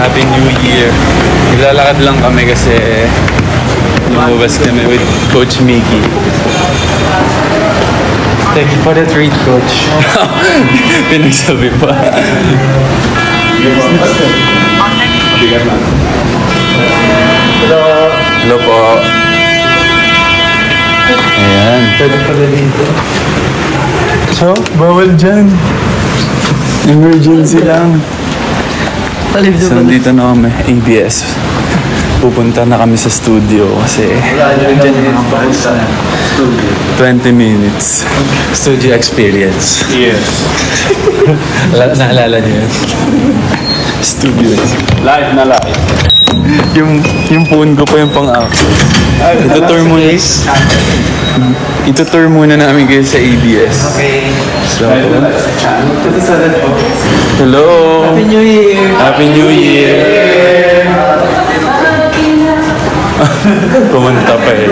Happy New Year. Naglalakad lang kami kasi lumabas kami with Coach Mickey. Thank you for the treat, Coach. Pinagsabi pa. Hello po. Ayan. Pwede pala dito. So, bawal dyan. Emergency lang. Talib So, nandito na kami, ABS. Pupunta na kami sa studio kasi 20 minutes studio experience. Yes. Naalala niyo yun? Studio. Live na live. Yung phone ko pa yung pang-action. Itutour muna namin kayo sa ABS. Okay. So, hello! Happy New Year! Happy New Year! Kumanta pa eh.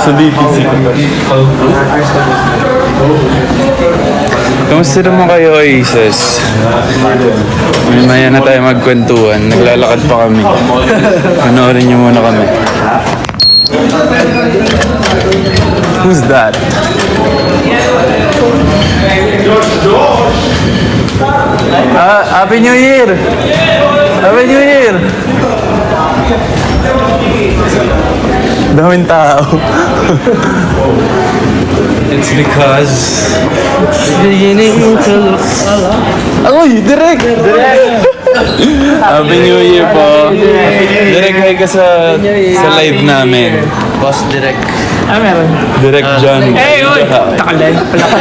Sa BBC. Kamusta naman kayo, Oasis? Maya na tayo magkwentuhan. Naglalakad pa kami. Panoorin niyo muna kami. Who's that? Happy New Year! Happy New Year! Daming tao. It's because beginning to look Agoy! Direk! Happy New Year po. Direk, hi ka sa live namin. Boss Direk. Meron. Direk John. Hey, oy! Taka-live pala ka.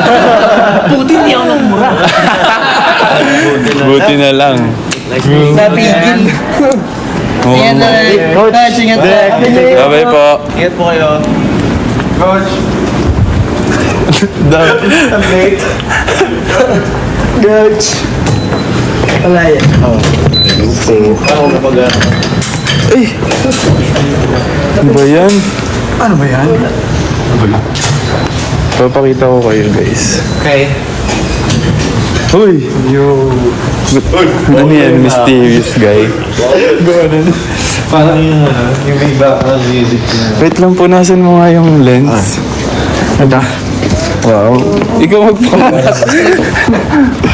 Puti hindi ako nagmura. Buti na lang. Napigil. Ingat na. Coach, ingat na. Bye po. Ingat po kayo. Coach. Late. Coach. Wala yan. Ako mabaga. Ay! Ano ba yan? Ano ba yan? Papakita ko kayo, guys. Okay. Uy! Ano yan? Mysterious guy. Parang yung may background music niya. Wait lang po, nasan mo nga yung lens? Ito. Wow. Ikaw magpapanak.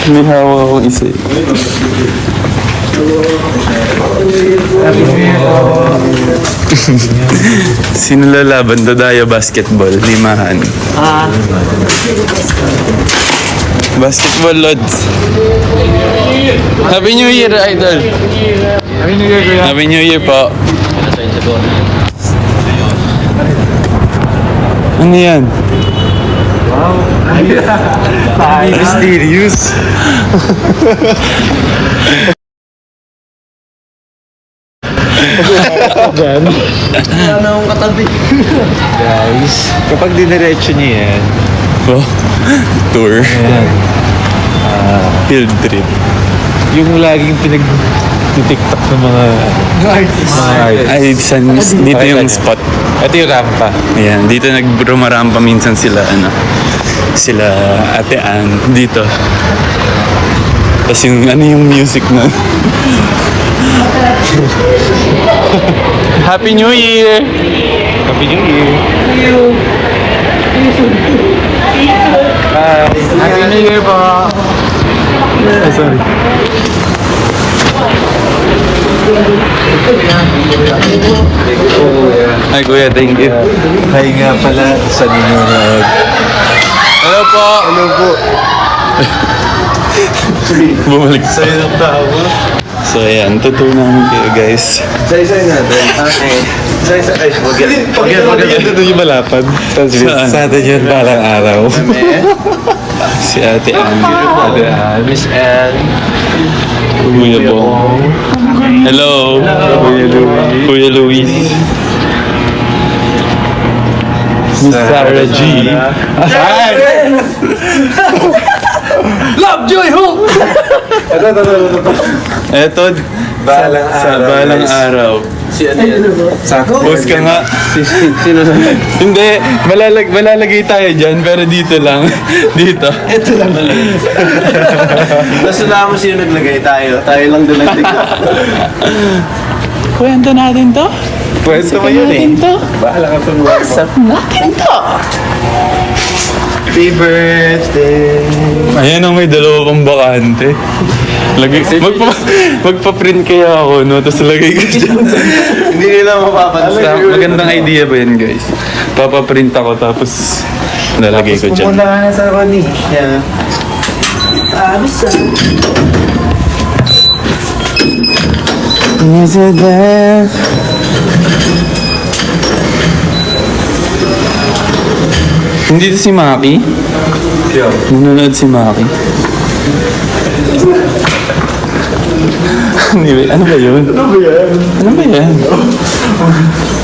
May hawak akong isa eh. Sino lalaban? Dodaya Basketball, limahan. Basketball Lods. Happy New Year, Idol. Happy New Year, kuya. Happy New Year po. Ano yan? Mysterious. Wala na akong katabi. Guys, kapag diniretso niyo yan, Oh, tour. Field trip. yung laging pinag-tiktok ng mga artists. Ay, dito yung spot. Ito yung rampa. Ayan, dito nagrumarampa minsan sila, sila Ate Ann, dito. Tapos yung, yung music na. Happy New Year! Happy New Year. Happy New Year po. Sorry. Ay, kuya, thank you. Hi nga pala sa nanonood. Hello po! Hello po. Bumalik Sa'yo ng tawa. So, ayan, tutur namin kayo, guys. Isa-isa natin. Okay. Isa-isa. Ay, wag yan. Ito yung malapad. Saan? Sa atin yun balang araw. Si Ate Ann. Ate Ann. Miss Ann. Kuya Bong. Hello. Kuya Luis. Miss Sarah G. Ay! Love, joy, hope! Ito. Eto, sa balang araw. Si ano yan? Sakto. Post ka nga. Sino na? Hindi, malalagay tayo dyan, pero dito lang. Dito. Ito lang. Tapos na mo sino naglagay tayo. Tayo lang doon nagtignan. Kwento natin to. Kwento mo yun eh. Natin to. Bahala ka sa buhay mo. Sap natin to. Happy birthday. Ayan ang may dalawa pang bakante. Magpa-print kaya ako, no? Tapos lagay ko dyan. Hindi nila mapapansin. Magandang idea ba yan, guys? Papaprint ako, tapos lalagay ko dyan. Pumunta ka na sa Ronisha. Is it there? Hindi to si Maki? Nanonood si Maki? Anyway, ano ba yun? Ano ba yan? Ano ba yan?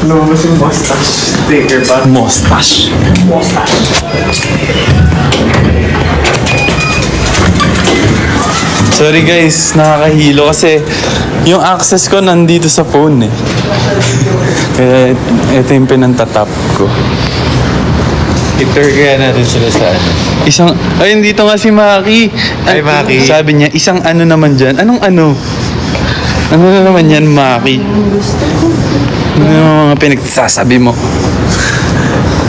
Lumabas yung mustache sticker pa. Mustache. Sorry guys, nakakahilo kasi yung access ko nandito sa phone eh. Kaya ito yung pinantatap ko. I-tour kaya natin sila sa ano. Ay, dito nga si Maki. Ay, Maki. Sabi niya, isang ano naman dyan. Anong ano? Ano na naman yan, Maki? Ano yung mga pinagsasabi mo?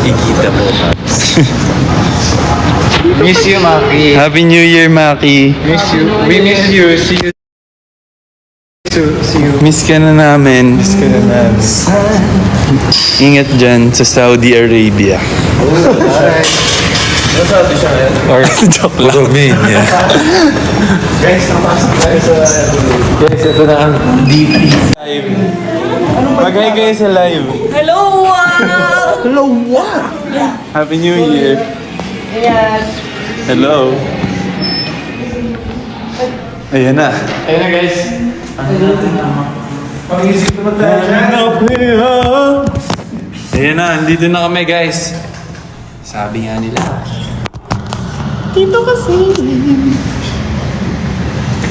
Ikita mo, Max. Miss you, Maki. Happy New Year, Maki. Miss you. We miss you. See you. See you. Miss ka na namin. Miss ka na namin. Ingat dyan sa Saudi Arabia. Alright. Nasaan siya ngayon? Or, joke lang. Romania. Guys, napasok tayo sa... Guys, ito na ang DP. Live. Mag-hi kayo sa live. Hello! Hello, what? Happy New Year. Ayan. Hello. Ayan na. Ayun na, guys. Pag-isip naman tayo. Ayan na, andito na kami guys. Sabi nga nila. Dito kasi.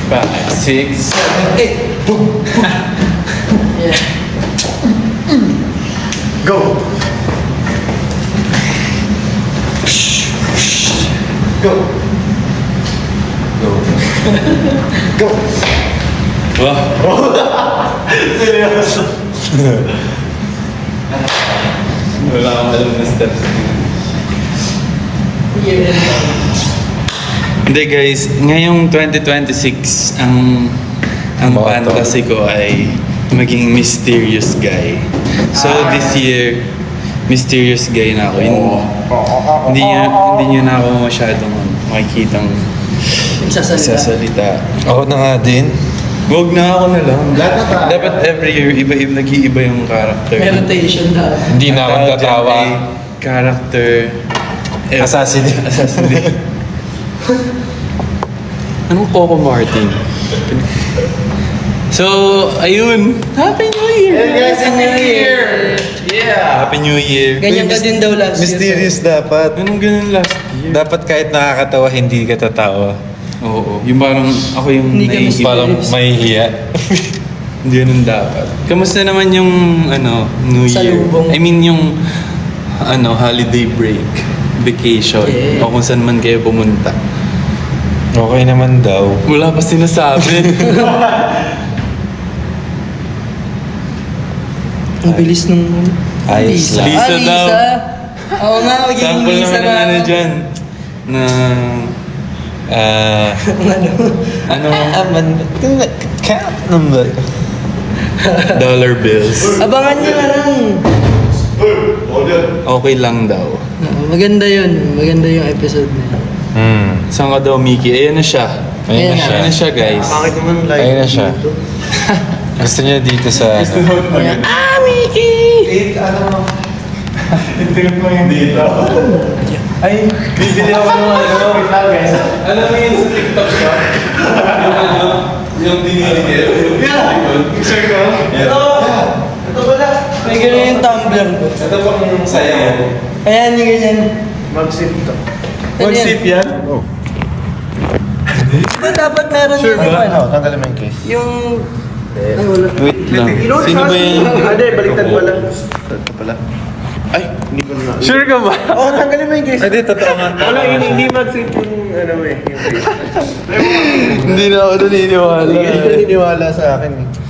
5, 6, 7, 8. Go! Go! Go! Go! Wah. Seryoso. Wala akong alam na steps. Hindi guys, ngayong 2026, ang Motto. fantasy ko ay maging mysterious guy. So this year, mysterious guy na ako. Hindi niyo na ako masyadong makikitang sasalita. Ako na nga din. Huwag na ako na lang. Lahat na tayo. Dapat every year, nag-iiba yung character. May rotation na. Hindi na ako Tawag tatawa. dyan ay character... Assassinate. Assassinate. Anong Coco Martin? So, ayun. Happy New Year! Happy New Year! Yeah! Happy New Year! Ganyan ka din daw last year. Mysterious dapat. Anong ganun last year? Dapat kahit nakakatawa, hindi ka tatawa. Oo. Yung parang ako yung Hindi ka naiisip. Parang mahihiya. Hindi ganun dapat. Kamusta naman yung New Year? Salubong. I mean yung holiday break, vacation, Yeah. o kung saan man kayo pumunta. Okay naman daw. Wala pa sinasabi. Ang bilis nung... Ayos lang. Lisa daw. Oo nga, magiging Sample Lisa naman ng ano dyan. Na... ano? Count number. Dollar bills. Abangan nyo na lang. Okay lang daw. Maganda yun. Maganda yung episode na yun. Saan ka daw, Mickey? Ayan na siya. Ayun na siya. Ayan na siya, guys. naman Ayun na siya. Gusto niya dito sa... Ah, Mickey! Tingnan mo yung dito. Ay, bibili ako ng wait lang guys. Alam mo yun sa TikTok siya? Yung diniligil. Sir ko? Ito pala. May ganyan yung tumbler ko. Ito pang sayaw. Ayan yung ganyan. Mag-sip to. Mag-sip yan? Diba dapat meron Sure yung ba? ano? Tanggalin mo yung case. Yung... Ay, wala. Wait lang. Sino ba yan? Hindi, baliktad pala. Baliktad pala. Ay, hindi ko na. Sure ka ba? Oo, tanggalin mo yung case. Hindi, totoo nga. Wala, hindi mag-sip yung Hindi na ako naniniwala. Hindi ka naniniwala sa akin eh.